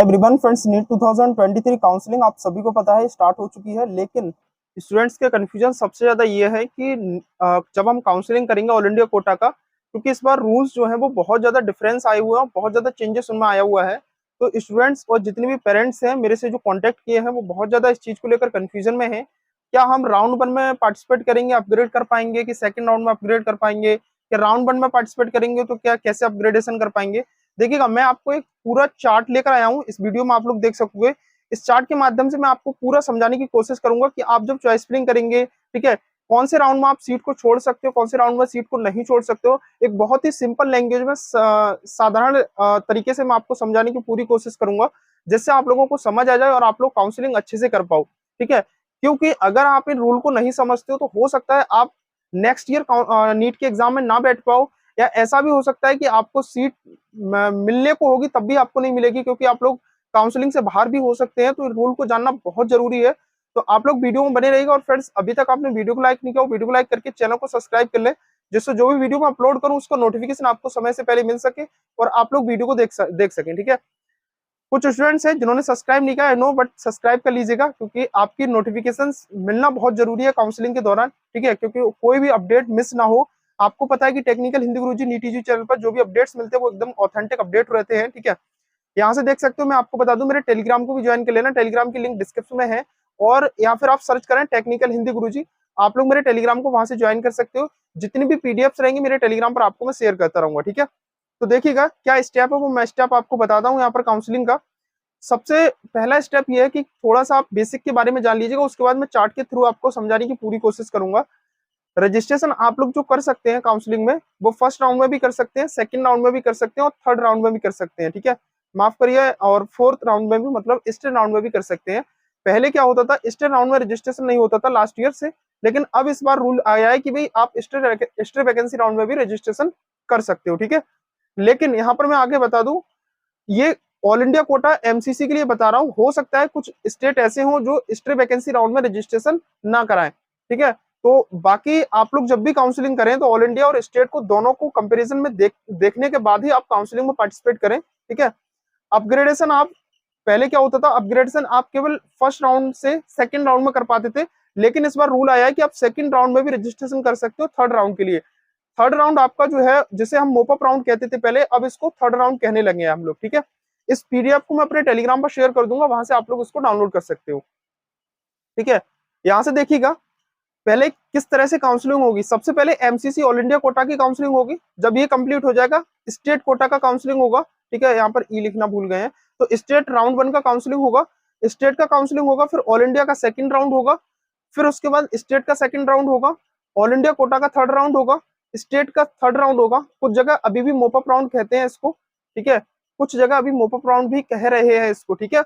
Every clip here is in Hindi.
एवरीवन फ्रेंड्स, नीट 2023 काउंसलिंग आप सभी को पता है स्टार्ट हो चुकी है। लेकिन स्टूडेंट्स के कंफ्यूजन सबसे ज्यादा ये है कि जब हम काउंसलिंग करेंगे ऑल इंडिया कोटा का, क्योंकि इस बार रूल्स जो है वो बहुत ज्यादा डिफरेंस आए हुए हैं, बहुत ज्यादा चेंजेस उनमें आया हुआ है। तो स्टूडेंट्स और जितने भी पेरेंट्स हैं मेरे से जो कॉन्टेक्ट किए हैं वो बहुत ज्यादा इस चीज को लेकर कंफ्यूजन में है। क्या हम राउंड वन में पार्टिसिपेट करेंगे, अपग्रेड कर पाएंगे, कि सेकंड राउंड में अपग्रेड कर पाएंगे, कि राउंड वन में पार्टिसिपेट करेंगे तो क्या कैसे अपग्रेडेशन कर पाएंगे। देखिएगा, मैं आपको एक पूरा चार्ट लेकर आया हूँ, इस वीडियो में आप लोग देख सकोगे। इस चार्ट के माध्यम से मैं आपको पूरा समझाने की कोशिश करूंगा कि आप जब चॉइस फिलिंग करेंगे, ठीक है, कौन से राउंड में आप सीट को छोड़ सकते हो, कौन से राउंड में सीट को नहीं छोड़ सकते हो। एक बहुत ही सिंपल लैंग्वेज में साधारण तरीके से मैं आपको समझाने की पूरी कोशिश करूंगा, जिससे आप लोगों को समझ आ जाए और आप लोग काउंसलिंग अच्छे से कर पाओ। ठीक है, क्योंकि अगर आप इन रूल को नहीं समझते हो तो हो सकता है आप नेक्स्ट ईयर नीट के एग्जाम में ना बैठ पाओ, या ऐसा भी हो सकता है कि आपको सीट मिलने को होगी तब भी आपको नहीं मिलेगी, क्योंकि आप लोग काउंसलिंग से बाहर भी हो सकते हैं। तो रूल को जानना बहुत जरूरी है। तो आप लोग वीडियो में बने रहिएगा। और फ्रेंड्स, अभी तक आपने वीडियो को लाइक नहीं किया, वीडियो को लाइक करके चैनल को सब्सक्राइब कर ले, जिससे जो भी वीडियो मैं अपलोड करूं उसका नोटिफिकेशन आपको समय से पहले मिल सके और आप लोग वीडियो को देख सकें। ठीक है, कुछ स्टूडेंट्स हैं जिन्होंने सब्सक्राइब नहीं किया, आई नो, बट सब्सक्राइब कर लीजिएगा, क्योंकि आपकी नोटिफिकेशन मिलना बहुत जरूरी है काउंसलिंग के दौरान। ठीक है, क्योंकि कोई भी अपडेट मिस ना हो। आपको पता है कि टेक्निकल हिंदी गुरुजी नीट ईजी चैनल पर जो भी अपडेट्स मिलते हैं वो एकदम ऑथेंटिक अपडेट रहते हैं। ठीक है, यहाँ से देख सकते हो। मैं आपको बता दूं, मेरे टेलीग्राम को भी ज्वाइन कर लेना, टेलीग्राम की लिंक डिस्क्रिप्शन में है, और या फिर आप सर्च करें टेक्निकल हिंदी गुरुजी, आप लोग मेरे टेलीग्राम को वहां से ज्वाइन कर सकते हो। जितनी भी पीडीएफ रहेंगी मेरे टेलीग्राम पर आपको मैं शेयर करता रहूंगा। ठीक है, तो देखिएगा क्या स्टेप है वो मैं स्टेप आपको बताता हूँ यहाँ पर काउंसलिंग का। सबसे पहला स्टेप ये है कि थोड़ा सा आप बेसिक के बारे में जान लीजिएगा, उसके बाद मैं चार्ट के थ्रू आपको समझाने की पूरी कोशिश करूंगा। रजिस्ट्रेशन आप लोग जो कर सकते हैं काउंसलिंग में, वो फर्स्ट राउंड में भी कर सकते हैं, सेकंड राउंड में भी कर सकते हैं और थर्ड राउंड में भी कर सकते हैं। ठीक है, माफ करिए, और फोर्थ राउंड में भी, मतलब ईस्टर्न राउंड में भी कर सकते हैं। पहले क्या होता था, ईस्टर्न राउंड में रजिस्ट्रेशन नहीं होता था लास्ट ईयर से, लेकिन अब इस बार रूल आया है कि भाई आप ईस्टर वैकेंसी राउंड में भी रजिस्ट्रेशन कर सकते हो। ठीक है, लेकिन यहाँ पर मैं आगे बता दूं, ये ऑल इंडिया कोटा एमसीसी के लिए बता रहा हूँ। हो सकता है कुछ स्टेट ऐसे हो जो ईस्टर वैकेंसी राउंड में रजिस्ट्रेशन ना कराएं। ठीक है, तो बाकी आप लोग जब भी काउंसलिंग करें तो ऑल इंडिया और स्टेट को दोनों को कंपैरिजन में देखने के बाद ही आप काउंसलिंग में पार्टिसिपेट करें। ठीक है, अपग्रेडेशन आप, पहले क्या होता था, अपग्रेडेशन आप केवल फर्स्ट राउंड से सेकंड राउंड में कर पाते थे, लेकिन इस बार रूल आया है कि आप सेकंड राउंड में भी रजिस्ट्रेशन कर सकते हो थर्ड राउंड के लिए। थर्ड राउंड आपका जो है, जिसे हम मोपअप राउंड कहते थे पहले, अब इसको थर्ड राउंड कहने लगे हैं हम लोग। ठीक है, इस पीडीएफ को मैं अपने टेलीग्राम पर शेयर कर दूंगा, वहां से आप लोग उसको डाउनलोड कर सकते हो। ठीक है, यहाँ से देखिएगा पहले किस तरह से काउंसलिंग होगी। सबसे पहले एमसीसी ऑल इंडिया कोटा की काउंसलिंग होगी, जब ये कंप्लीट हो जाएगा स्टेट कोटा का काउंसलिंग होगा। ठीक है, यहाँ पर ई लिखना भूल गए हैं, तो स्टेट राउंड वन का काउंसलिंग होगा, स्टेट का काउंसलिंग होगा, फिर ऑल इंडिया का सेकंड राउंड होगा, फिर उसके बाद स्टेट का सेकंड राउंड होगा, ऑल इंडिया कोटा का थर्ड राउंड होगा, स्टेट का थर्ड राउंड होगा। कुछ जगह अभी भी मोपअप राउंड कहते हैं इसको। ठीक है, कुछ जगह अभी मोपअप राउंड भी कह रहे हैं इसको। ठीक है,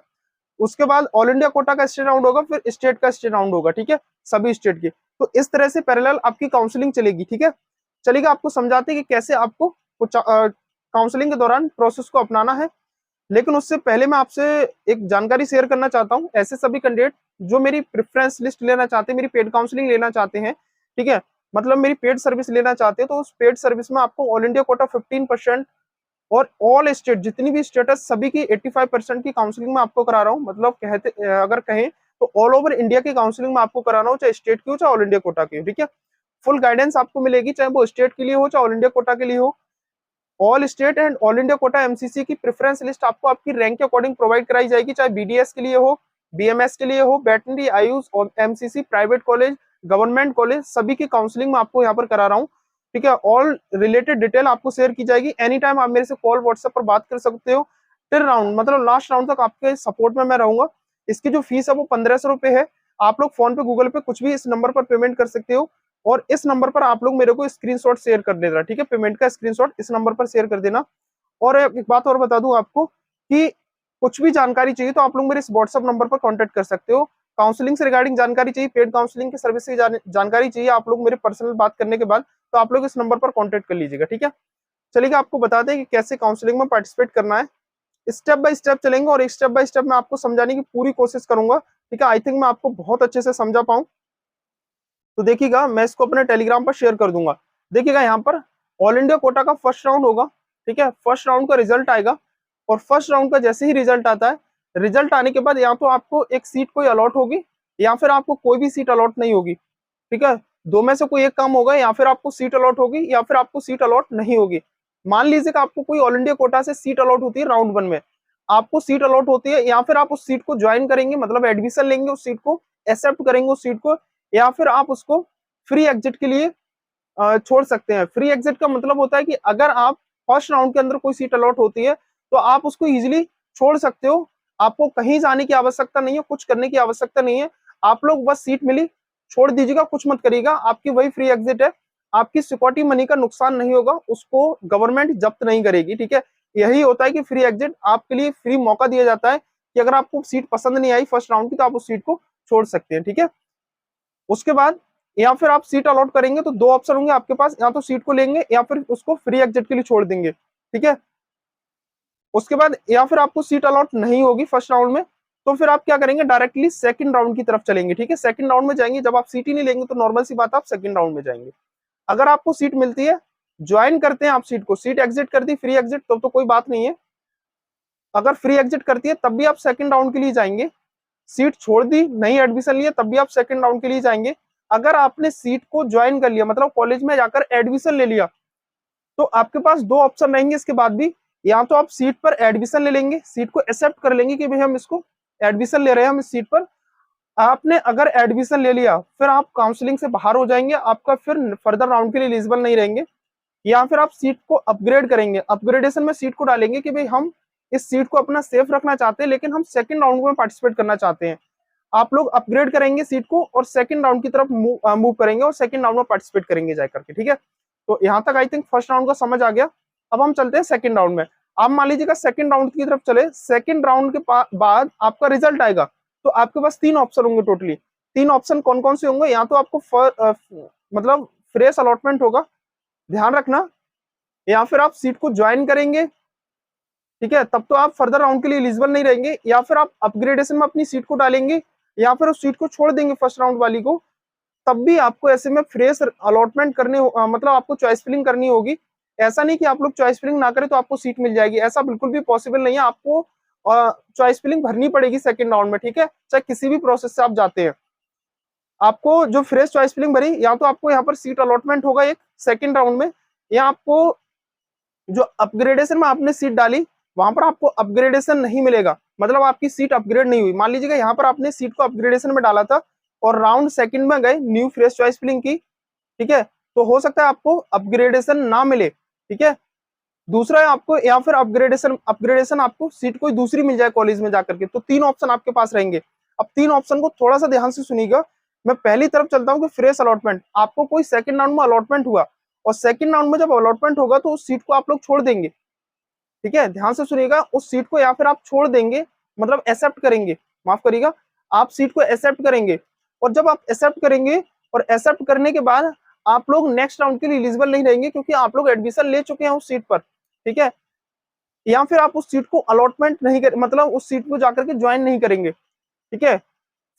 उसके बाद ऑल इंडिया कोटा का स्टेट राउंड होगा, फिर स्टेट का स्टेट राउंड होगा। ठीक है, सभी स्टेट की। तो इस तरह से पैरेलल आपकी काउंसलिंग चलेगी। ठीक है, चलिएगा आपको समझाते हैं कि कैसे आपको काउंसलिंग के दौरान प्रोसेस को अपनाना है। लेकिन उससे पहले मैं आपसे एक जानकारी शेयर करना चाहता हूं। ऐसे सभी कैंडिडेट जो मेरी प्रेफरेंस लिस्ट लेना चाहते हैं, मेरी पेड काउंसलिंग लेना चाहते हैं, ठीक है, मतलब मेरी पेड सर्विस लेना चाहते हैं, तो उस पेड सर्विस में आपको ऑल इंडिया कोटा 15% और ऑल स्टेट जितनी भी स्टेटस सभी की 85% की काउंसलिंग में आपको करा रहा हूँ। मतलब कहते अगर कहें तो ऑल ओवर इंडिया की काउंसलिंग में आपको करा रहा हूँ, चाहे स्टेट की हो चाहे ऑल इंडिया कोटा की हो। ठीक है, फुल गाइडेंस आपको मिलेगी, चाहे वो स्टेट के लिए हो चाहे ऑल इंडिया कोटा के लिए हो। All state and all India quota MCC की प्रेफरेंस लिस्ट आपको आपकी रैंक के अकॉर्डिंग प्रोवाइड कराई जाएगी, चाहे बीडीएस के लिए हो, बीएमएस के लिए हो, वेटनरी, आयुष और MCC, private college, government college, सभी की काउंसलिंग में आपको यहाँ पर करा रहा हूँ। ठीक है, ऑल रिलेटेड डिटेल आपको शेयर की जाएगी। एनी टाइम आप मेरे से कॉल व्हाट्सएप पर बात कर सकते हो। टिल राउंड मतलब लास्ट राउंड तक आपके सपोर्ट में मैं रहूंगा। इसकी जो फीस है वो 1500 रुपए है। आप लोग फोन पे, गूगल पे, कुछ भी इस नंबर पर पेमेंट कर सकते हो, और इस नंबर पर आप लोग मेरे को स्क्रीनशॉट शेयर कर देना। ठीक है, पेमेंट का स्क्रीनशॉट इस नंबर पर शेयर कर देना। और एक बात और बता दूं आपको कि कुछ भी जानकारी चाहिए तो आप लोग मेरे इस व्हाट्सएप नंबर पर कांटेक्ट कर सकते हो। काउंसलिंग से रिगार्डिंग जानकारी चाहिए, पेड काउंसलिंग की सर्विस से जानकारी चाहिए आप लोग मेरे पर्सनल बात करने के बाद, तो आप लोग इस नंबर पर कांटेक्ट कर लीजिएगा। ठीक है, चलिए आपको बता दें कि कैसे काउंसलिंग में पार्टिसिपेट करना है। स्टेप बाय स्टेप चलेंगे और स्टेप बाय स्टेप मैं आपको समझाने की पूरी कोशिश करूंगा। ठीक है, आई थिंक मैं आपको बहुत अच्छे से समझा पाऊं। तो देखिएगा, मैं इसको अपने टेलीग्राम पर शेयर कर दूंगा। देखिएगा, यहाँ पर ऑल इंडिया कोटा का फर्स्ट राउंड होगा। ठीक है, फर्स्ट राउंड का रिजल्ट आएगा, और फर्स्ट राउंड का जैसे ही रिजल्ट आता है रिजल्ट आने के बाद या तो आपको एक सीट कोई अलॉट होगी या फिर आपको कोई भी सीट अलॉट नहीं होगी, ठीक है। दो में से कोई एक काम होगा, या फिर आपको सीट अलॉट होगी या फिर आपको सीट अलॉट नहीं होगी। मान लीजिए कि आपको कोई ऑल इंडिया कोटा से सीट अलॉट होती है राउंड 1 में, आपको सीट अलॉट होती है, या फिर आप उस सीट को ज्वाइन करेंगे, मतलब एडमिशन लेंगे उस सीट को, एक्सेप्ट करेंगे उस सीट को, या फिर आप उसको फ्री एग्जिट के लिए छोड़ सकते हैं। फ्री एग्जिट का मतलब होता है कि अगर आप फर्स्ट राउंड के अंदर कोई सीट अलॉट होती है तो आप उसको इजीली छोड़ सकते हो, आपको कहीं जाने की आवश्यकता नहीं है, कुछ करने की आवश्यकता नहीं है। आप लोग बस सीट मिली छोड़ दीजिएगा, कुछ मत करिएगा, आपकी वही फ्री एग्जिट है, आपकी सिक्योरिटी मनी का नुकसान नहीं होगा, उसको गवर्नमेंट जब्त नहीं करेगी, ठीक है। यही होता है कि फ्री एग्जिट आपके लिए फ्री मौका दिया जाता है कि अगर आपको सीट पसंद नहीं आई फर्स्ट राउंड की तो आप उस सीट को छोड़ सकते हैं, ठीक है। उसके बाद या फिर आप सीट अलॉट करेंगे तो दो ऑप्शन होंगे आपके पास, या तो सीट को लेंगे या फिर उसको फ्री एग्जिट के लिए छोड़ देंगे, ठीक है। उसके बाद या फिर आपको सीट अलॉट नहीं होगी फर्स्ट राउंड में, तो फिर आप क्या करेंगे, डायरेक्टली सेकंड राउंड की तरफ चलेंगे, ठीक है। सेकंड राउंड में जाएंगे, जब आप सीट ही नहीं लेंगे तो नॉर्मल सी बात, आप सेकंड राउंड में जाएंगे। अगर आपको सीट मिलती है, ज्वाइन करते हैं आप सीट को, सीट एग्जिट कर दी फ्री एग्जिट, तो कोई बात नहीं है। अगर फ्री एग्जिट करती है तब भी आप सेकंड राउंड के लिए जाएंगे, सीट छोड़ दी नहीं एडमिशन लिया तब भी आप सेकंड राउंड के लिए जाएंगे। अगर आपने सीट को ज्वाइन कर लिया, मतलब कॉलेज में जाकर एडमिशन ले लिया, तो आपके पास दो ऑप्शन रहेंगे इसके बाद भी, या तो आप सीट पर एडमिशन ले लेंगे, सीट को एक्सेप्ट कर लेंगे कि भाई हम इसको एडमिशन ले रहे हैं हम इस सीट पर। आपने अगर एडमिशन ले लिया फिर आप काउंसलिंग से बाहर हो जाएंगे, आपका फिर फर्दर राउंड के लिए एलिजिबल नहीं रहेंगे। या फिर आप सीट को अपग्रेड करेंगे, अपग्रेडेशन में सीट को डालेंगे कि भाई हम इस सीट को अपना सेफ रखना चाहते हैं लेकिन हम सेकंड राउंड में पार्टिसिपेट करना चाहते हैं। आप लोग अपग्रेड करेंगे सीट को और सेकंड राउंड की तरफ मूव करेंगे और सेकंड राउंड में पार्टिसिपेट करेंगे जाकर के, ठीक है। तो यहाँ तक आई थिंक फर्स्ट राउंड का समझ आ गया। अब हम चलते हैं सेकंड राउंड में। आप मान लीजिएगा सेकंड राउंड की तरफ चले, सेकंड राउंड के बाद आपका रिजल्ट आएगा, तो आपके पास तीन ऑप्शन होंगे टोटली। तीन ऑप्शन कौन कौन से होंगे, या तो आपको मतलब फ्रेश अलॉटमेंट होगा, ध्यान रखना, या फिर आप सीट को ज्वाइन करेंगे, ठीक है, तब तो आप फर्दर राउंड के लिए एलिजिबल नहीं रहेंगे, या फिर आप अपग्रेडेशन में अपनी सीट को डालेंगे, या फिर उस सीट को छोड़ देंगे फर्स्ट राउंड वाली को, तब भी आपको ऐसे में फ्रेश अलॉटमेंट करने मतलब आपको चॉइस फिलिंग करनी होगी। ऐसा नहीं कि आप लोग चॉइस फिलिंग ना करें तो आपको सीट मिल जाएगी, ऐसा बिल्कुल भी पॉसिबल नहीं है। आपको चॉइस फिलिंग भरनी पड़ेगी सेकंड राउंड में, ठीक है, चाहे किसी भी प्रोसेस से आप जाते हैं। आपको जो फ्रेश चॉइस फिलिंग भरी, या तो आपको यहाँ पर सीट अलॉटमेंट होगा एक सेकंड राउंड में, या आपको जो अपग्रेडेशन में आपने सीट डाली वहां पर आपको अपग्रेडेशन नहीं मिलेगा, मतलब आपकी सीट अपग्रेड नहीं हुई। मान लीजिएगा यहाँ पर आपने सीट को अपग्रेडेशन में डाला था और राउंड सेकंड में गए, न्यू फ्रेश चॉइस फिलिंग की, ठीक है, तो हो सकता है आपको अपग्रेडेशन ना मिले, ठीक है। दूसरा है आपको, या फिर अपग्रेडेशन आपको सीट कोई दूसरी मिल जाए कॉलेज में जाकर के, तो तीन ऑप्शन आपके पास रहेंगे। अब तीन ऑप्शन को थोड़ा सा ध्यान से सुनिएगा। मैं पहली तरफ चलता हूँ कि फ्रेश अलॉटमेंट, आपको कोई सेकंड राउंड में अलॉटमेंट हुआ और सेकंड राउंड में जब अलॉटमेंट होगा तो उस सीट को आप लोग छोड़ देंगे, ठीक है, ध्यान से सुनिएगा, उस सीट को या फिर आप छोड़ देंगे, मतलब एक्सेप्ट करेंगे, माफ करिएगा, आप सीट को एक्सेप्ट करेंगे। और जब आप एक्सेप्ट करेंगे और एक्सेप्ट करने के बाद आप लोग नेक्स्ट राउंड के लिए एलिजिबल नहीं रहेंगे क्योंकि आप लोग एडमिशन ले चुके हैं उस सीट पर, ठीक है। या फिर आप उस सीट को अलॉटमेंट नहीं कर, मतलब उस सीट को जाकर के ज्वाइन नहीं करेंगे, ठीक है।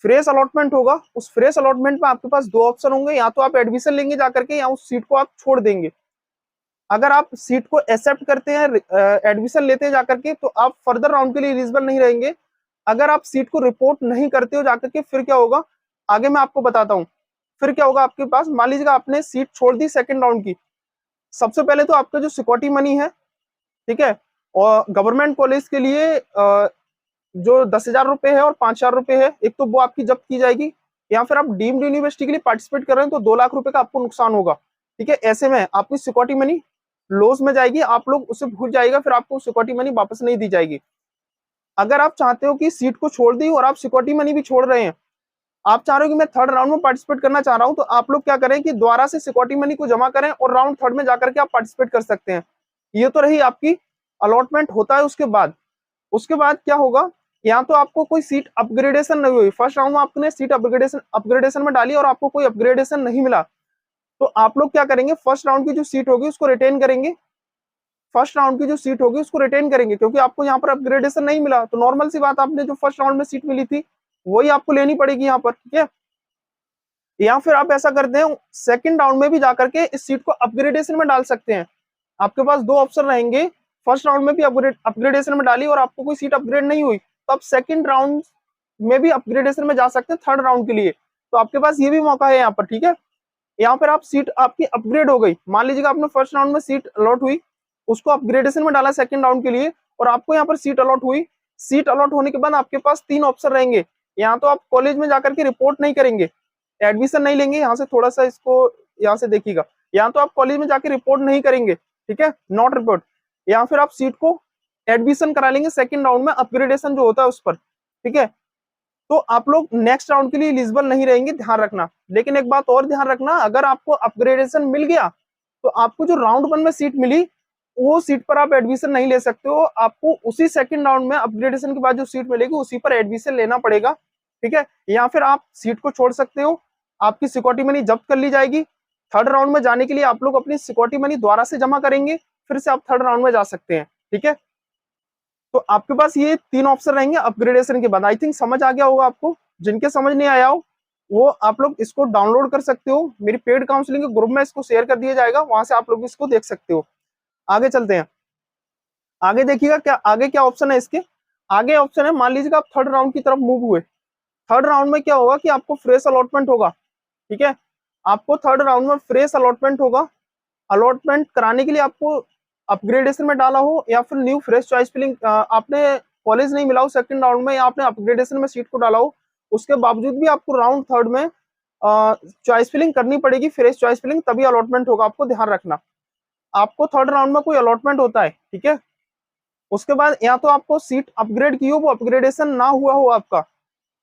फ्रेश अलॉटमेंट होगा, उस फ्रेश अलॉटमेंट में आपके पास दो ऑप्शन होंगे, या तो आप एडमिशन लेंगे जाकर के या उस सीट को आप छोड़ देंगे। अगर आप सीट को एक्सेप्ट करते हैं, एडमिशन लेते हैं जाकर के, तो आप फर्दर राउंड के लिए एलिजिबल नहीं रहेंगे। अगर आप सीट को रिपोर्ट नहीं करते हो जाकर के, फिर क्या होगा आगे मैं आपको बताता हूँ। फिर क्या होगा आपके पास, मान लीजिएगा आपने सीट छोड़ दी सेकंड राउंड की, सबसे पहले तो आपका जो सिक्योरिटी मनी है, ठीक है, और गवर्नमेंट कॉलेज के लिए जो 10,000 रुपए है और 5,000 रुपए है, एक तो वो आपकी जब्त की जाएगी, या फिर आप डीम्ड यूनिवर्सिटी के लिए पार्टिसिपेट कर रहे हैं तो 2 लाख रुपए का आपको नुकसान होगा, ठीक है। ऐसे में आपकी सिक्योरिटी मनी लॉस में जाएगी, आप लोग उसे भूल जाएगा, फिर आपको सिक्योरिटी मनी वापस नहीं दी जाएगी। अगर आप चाहते हो कि सीट को छोड़ दी और आप सिक्योरिटी मनी भी छोड़ रहे हैं, आप चाह रहे हो कि मैं थर्ड राउंड में पार्टिसिपेट करना चाह रहा हूं, तो आप लोग क्या करें कि दोबारा से सिक्योरिटी मनी को जमा करें और राउंड थर्ड में जाकर के आप पार्टिसिपेट कर सकते हैं। ये तो रही आपकी अलॉटमेंट होता है उसके बाद क्या होगा, या तो आपको कोई सीट अपग्रेडेशन नहीं हुई, फर्स्ट राउंड में आपने सीट अपग्रेडेशन में डाली और आपको कोई अपग्रेडेशन नहीं मिला, तो आप लोग क्या करेंगे, फर्स्ट राउंड की जो सीट होगी उसको रिटेन करेंगे, फर्स्ट राउंड की जो सीट होगी उसको रिटेन करेंगे, क्योंकि आपको यहाँ पर अपग्रेडेशन नहीं मिला, तो नॉर्मल सी बात, आपने जो फर्स्ट राउंड में सीट मिली थी वही आपको लेनी पड़ेगी यहाँ पर, ठीक है। या फिर आप ऐसा करते हैं, सेकंड राउंड में भी जाकर के इस सीट को अपग्रेडेशन में डाल सकते हैं। आपके पास दो ऑप्शन रहेंगे, फर्स्ट राउंड में भी अपग्रेडेशन में डाली और आपको कोई सीट अपग्रेड नहीं हुई, तो आप सेकंड राउंड में भी अपग्रेडेशन में जा सकते हैं थर्ड राउंड के लिए। तो आपके पास ये भी मौका है यहाँ पर, ठीक है। यहाँ पर आप सीट आपकी अपग्रेड हो गई, मान लीजिएगा आपने फर्स्ट राउंड में सीट अलॉट हुई, उसको अपग्रेडेशन में डाला सेकंड राउंड के लिए, और आपको यहाँ पर सीट अलॉट हुई। सीट अलॉट होने के बाद आपके पास 3 ऑप्शन रहेंगे। यहाँ तो आप कॉलेज में जाकर के रिपोर्ट नहीं करेंगे, एडमिशन नहीं लेंगे, यहाँ से थोड़ा सा इसको यहाँ से देखिएगा, यहाँ तो आप कॉलेज में जाकर रिपोर्ट नहीं करेंगे, ठीक है, नॉट रिपोर्ट। या फिर आप सीट को एडमिशन करा लेंगे सेकंड राउंड में, अपग्रेडेशन जो होता है उस पर, ठीक है। तो आप लोग नेक्स्ट राउंड के लिए एलिजिबल नहीं रहेंगे, ध्यान रखना। लेकिन एक बात और ध्यान रखना, अगर आपको अपग्रेडेशन मिल गया तो आपको जो राउंड 1 में सीट मिली वो सीट पर आप एडमिशन नहीं ले सकते हो, आपको उसी सेकंड राउंड में अपग्रेडेशन के बाद जो सीट मिलेगी उसी पर एडमिशन लेना पड़ेगा, ठीक है। या फिर आप सीट को छोड़ सकते हो, आपकी सिक्योरिटी मनी जब्त कर ली जाएगी। थर्ड राउंड में जाने के लिए आप लोग अपनी सिक्योरिटी मनी दोबारा से जमा करेंगे, फिर से आप थर्ड राउंड में जा सकते हैं, ठीक है। तो आपके पास ये 3 ऑप्शन रहेंगे अपग्रेडेशन के बाद। आई थिंक समझ आ गया होगा आपको। जिनके समझ नहीं आया हो वो आप लोग इसको डाउनलोड कर सकते हो, मेरी पेड काउंसलिंग के ग्रुप में इसको शेयर कर दिया जाएगा, वहां से आप लोग इसको देख सकते हो। आगे चलते हैं, आगे देखिएगा क्या आगे क्या ऑप्शन है इसके। आगे ऑप्शन है, मान लीजिएगा आप थर्ड राउंड की तरफ मूव हुए। थर्ड राउंड में क्या होगा कि आपको फ्रेश अलॉटमेंट होगा, ठीक है। आपको थर्ड राउंड में फ्रेश अलॉटमेंट होगा। अलॉटमेंट कराने के लिए आपको अपग्रेडेशन में डाला हो या फिर न्यू फ्रेश चॉइस फिलिंग, आपने कॉलेज नहीं मिला हो सेकंड राउंड में, या आपने अपग्रेडेशन में सीट को डाला हो, उसके बावजूद भी आपको राउंड थर्ड में चॉइस फिलिंग करनी पड़ेगी, फ्रेश चॉइस फिलिंग, तभी अलॉटमेंट होगा। आपको ध्यान रखना, आपको थर्ड राउंड में कोई अलॉटमेंट होता है, ठीक है, उसके बाद या तो आपको सीट अपग्रेड की हो, वो अपग्रेडेशन ना हुआ हो आपका,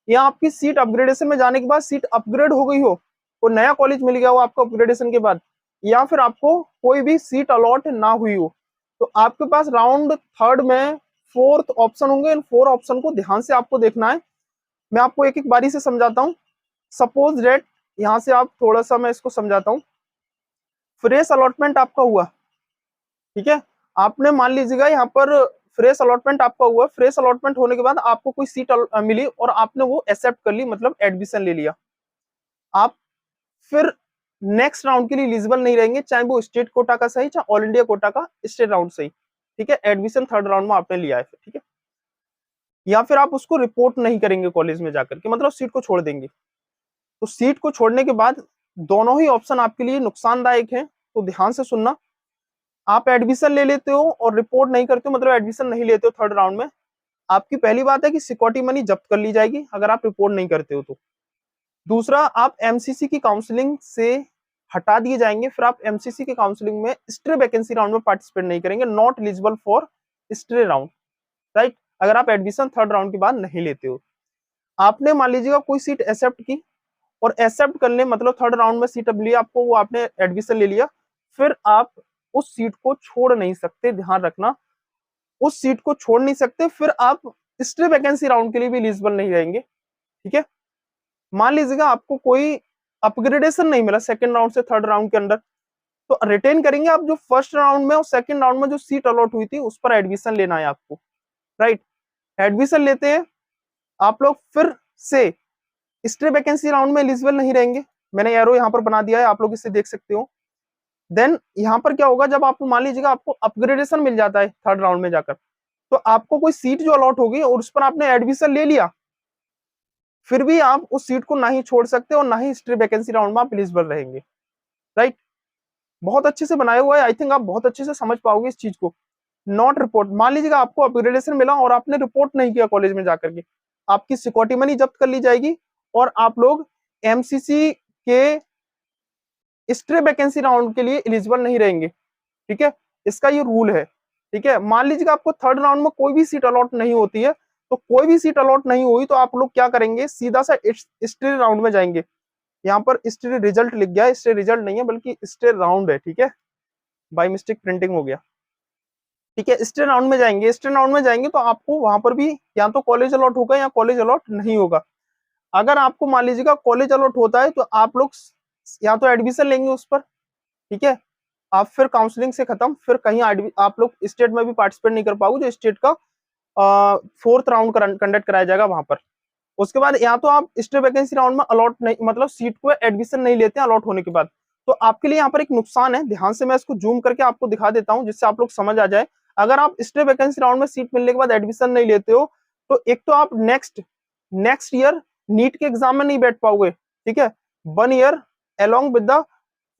या आपकी सीट अपग्रेडेशन में जाने के बाद सीट अपग्रेड हो गई हो, कोई नया कॉलेज मिल गया हो आपको अपग्रेडेशन के बाद, या फिर आपको कोई भी सीट अलॉट ना हुई हो, तो आपके पास राउंड थर्ड में 4th ऑप्शन होंगे। इन 4 ऑप्शन को ध्यान से आपको देखना है। मैं आपको एक एक बारी से समझाता हूँ। सपोज डेट, यहाँ से आप थोड़ा सा मैं इसको समझाता हूँ। फ्रेश अलॉटमेंट आपका हुआ, ठीक है, आपने मान लीजिएगा यहाँ पर फ्रेश अलॉटमेंट आपका हुआ। फ्रेश अलॉटमेंट होने के बाद आपको कोई सीट मिली और आपने वो एक्सेप्ट कर ली, मतलब एडमिशन ले लिया। आप फिर नेक्स्ट राउंड के लिए एलिजिबल नहीं रहेंगे, चाहे वो स्टेट कोटा का सही, चाहे ऑल इंडिया कोटा का स्टेट राउंड सही, ठीक है। एडमिशन थर्ड राउंड में आपने लिया है, ठीक है। या फिर आप उसको रिपोर्ट नहीं करेंगे कॉलेज में जाकर के, मतलब सीट को छोड़ देंगे। तो सीट को छोड़ने के बाद दोनों ही ऑप्शन आपके लिए नुकसानदायक हैं, तो ध्यान से सुनना। आप एडमिशन ले लेते हो और रिपोर्ट नहीं करते हो, मतलब एडमिशन नहीं लेते हो थर्ड राउंड में, आपकी पहली बात है कि सिक्योरिटी मनी जब्त कर ली जाएगी अगर आप रिपोर्ट नहीं करते हो तो। दूसरा, आप एमसीसी की काउंसलिंग से हटा दिए जाएंगे, फिर आप एमसीसी के काउंसलिंग में स्ट्रे वैकेंसी राउंड में पार्टिसिपेट नहीं करेंगे, not eligible for stray round, right, अगर आप एडमिशन थर्ड राउंड के बाद नहीं लेते हो। आपने मान लीजिएगा कोई सीट एक्सेप्ट की, और एक्सेप्ट करने मतलब थर्ड राउंड में सीट अब लिया आपको, वो आपने एडमिशन ले लिया, फिर आप उस सीट को छोड़ नहीं सकते, ध्यान रखना, उस सीट को छोड़ नहीं सकते, फिर आप स्ट्रे वैकेंसी राउंड के लिए भी एलिजिबल नहीं रहेंगे, ठीक है। मान लीजिएगा आपको कोई अपग्रेडेशन नहीं मिला सेकंड राउंड से थर्ड राउंड के अंदर, तो रिटेन करेंगे आप जो फर्स्ट राउंड में और सेकंड राउंड में जो सीट अलॉट हुई थी उस पर एडमिशन लेना है आपको, राइट। एडमिशन लेते हैं आप लोग, फिर से स्ट्रे वैकेंसी राउंड में एलिजिबल नहीं रहेंगे। मैंने एरो यहाँ पर बना दिया है, आप लोग इसे देख सकते हो। देन यहाँ पर क्या होगा, जब आपको मान लीजिएगा आपको अपग्रेडेशन मिल जाता है थर्ड राउंड में जाकर, तो आपको कोई सीट जो अलॉट होगी और उस पर आपने एडमिशन ले लिया, फिर भी आप उस सीट को ना ही छोड़ सकते और ना ही स्ट्रे वैकेंसी राउंड में आप एलिजिबल रहेंगे, राइट। बहुत अच्छे से बनाया हुआ है, आई थिंक आप बहुत अच्छे से समझ पाओगे इस चीज को। नॉट रिपोर्ट, मान लीजिएगा आपको अपग्रेडेशन मिला और आपने रिपोर्ट नहीं किया कॉलेज में जाकर के, आपकी सिक्योरिटी मनी जब्त कर ली जाएगी और आप लोग एमसीसी के स्ट्रे वैकेंसी राउंड के लिए एलिजिबल नहीं रहेंगे, ठीक है। इसका ये रूल है, ठीक है। मान लीजिएगा आपको थर्ड राउंड में कोई भी सीट अलॉट नहीं होती है, तो कोई भी सीट अलॉट नहीं हुई तो आप लोग क्या करेंगे, सीधा सा स्ट्रे राउंड में जाएंगे। यहाँ पर स्ट्रे रिजल्ट लिख गया है, स्ट्रे रिजल्ट नहीं है बल्कि स्ट्रे राउंड है, ठीक है, बाय मिस्टेक प्रिंटिंग हो गया, ठीक है। स्ट्रे राउंड में जाएंगे, स्ट्रे राउंड में जाएंगे तो आपको वहां पर भी या तो कॉलेज अलॉट होगा या कॉलेज अलॉट नहीं होगा। अगर आपको मान लीजिएगा कॉलेज अलॉट होता है तो आप लोग या तो एडमिशन लेंगे उस पर, ठीक है, आप फिर काउंसलिंग से खत्म, फिर कहीं आप लोग स्टेट में भी पार्टिसिपेट नहीं कर पाओगे, जो स्टेट का 4th राउंड कंडक्ट कराया जाएगा वहां पर। उसके बाद या तो आप स्टे वैकेंसी राउंड में अलॉट नहीं, मतलब सीट को एडमिशन नहीं लेते हैं अलॉट होने के बाद, तो आपके लिए यहाँ पर एक नुकसान है। ध्यान से मैं इसको जूम करके आपको दिखा देता हूँ जिससे आप लोग समझ आ जाए। अगर आप स्टे वैकेंसी राउंड में सीट मिलने के बाद एडमिशन नहीं लेते हो तो एक तो आप नेक्स्ट ईयर नीट के एग्जाम में नहीं बैठ पाओगे, ठीक है, 1 year along with the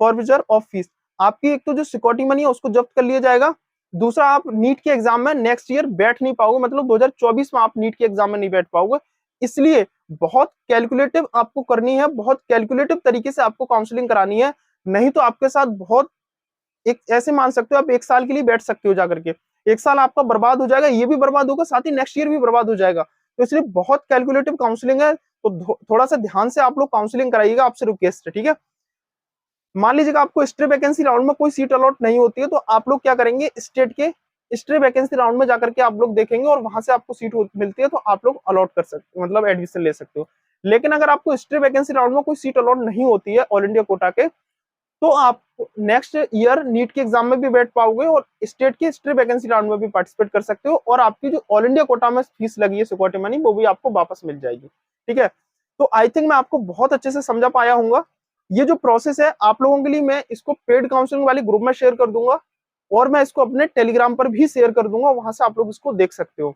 forfeiture of fees, आपकी एक तो जो सिक्योरिटी मनी है उसको जब्त कर लिया जाएगा। दूसरा, आप नीट के एग्जाम में नेक्स्ट ईयर बैठ नहीं पाओगे, मतलब 2024 में आप नीट के एग्जाम में नहीं बैठ पाओगे। इसलिए बहुत कैलकुलेटिव आपको करनी है, बहुत कैलकुलेटिव तरीके से आपको काउंसलिंग करानी है, नहीं तो आपके साथ बहुत एक ऐसे मान सकते हो आप 1 साल के लिए बैठ सकते हो जाकर के, 1 साल आपका बर्बाद हो जाएगा, ये भी बर्बाद होगा, साथ ही नेक्स्ट ईयर भी बर्बाद हो जाएगा। तो इसलिए बहुत कैलकुलेटिव काउंसलिंग है, तो थोड़ा सा ध्यान से आप लोग काउंसलिंग कराइएगा, आपसे रिक्वेस्ट है, ठीक है। मान लीजिएगा आपको स्ट्रे वैकेंसी राउंड में कोई सीट अलॉट नहीं होती है, तो आप लोग क्या करेंगे, स्टेट के स्ट्रे वैकेंसी राउंड में जाकर के आप लोग देखेंगे और वहां से आपको सीट मिलती है तो आप लोग अलॉट कर सकते, मतलब एडमिशन ले सकते हो। लेकिन अगर आपको स्ट्रे वैकेंसी राउंड में कोई सीट अलॉट नहीं होती है ऑल इंडिया कोटा के, तो आप नेक्स्ट ईयर नीट के एग्जाम में भी बैठ पाओगे और स्टेट के स्ट्रे वैकेंसी राउंड में भी पार्टिसिपेट कर सकते हो, और आपकी जो ऑल इंडिया कोटा में फीस लगी है सिक्योरिटी मनी, वो भी आपको वापस मिल जाएगी, ठीक है। तो आई थिंक मैं आपको बहुत अच्छे से समझा पाया हूँ। ये जो प्रोसेस है आप लोगों के लिए, मैं इसको पेड काउंसलिंग वाले ग्रुप में शेयर कर दूंगा और मैं इसको अपने टेलीग्राम पर भी शेयर कर दूंगा, वहां से आप लोग इसको देख सकते हो।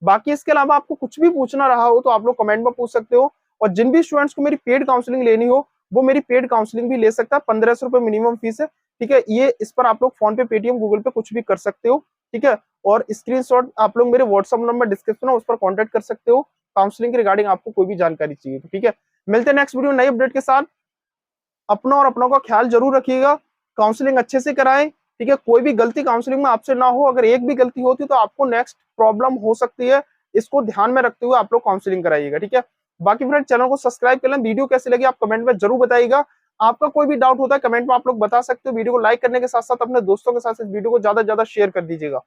बाकी इसके अलावा आपको कुछ भी पूछना रहा हो तो आप लोग कमेंट में पूछ सकते हो, और जिन भी स्टूडेंट्स को मेरी पेड काउंसलिंग लेनी हो वो मेरी पेड काउंसलिंग भी ले सकता है, 1500 रुपए मिनिमम फीस है, ठीक है। ये इस पर आप लोग फोन पे, पेटीएम, गूगल पे कुछ भी कर सकते हो, ठीक है। और स्क्रीनशॉट आप लोग मेरे व्हाट्सअप नंबर डिस्क्रिप्शन है उस पर कॉन्टेक्ट कर सकते हो, काउंसलिंग के रिगार्डिंग आपको कोई भी जानकारी चाहिए तो, ठीक है। मिलते हैं नेक्स्ट वीडियो नई अपडेट के साथ। अपना और अपनों का ख्याल जरूर रखिएगा, काउंसलिंग अच्छे से कराएं, ठीक है। कोई भी गलती काउंसलिंग में आपसे ना हो, अगर एक भी गलती होती है तो आपको नेक्स्ट प्रॉब्लम हो सकती है, इसको ध्यान में रखते हुए आप लोग काउंसलिंग कराइएगा, ठीक है। बाकी फ्रेंड चैनल को सब्सक्राइब कर लें, वीडियो कैसी लगी आप कमेंट में जरूर बताइएगा। आपका कोई भी डाउट होता है कमेंट में आप लोग बता सकते हो, वीडियो को लाइक करने के साथ साथ अपने दोस्तों के साथ इस वीडियो को ज्यादा से ज्यादा शेयर कर दीजिएगा।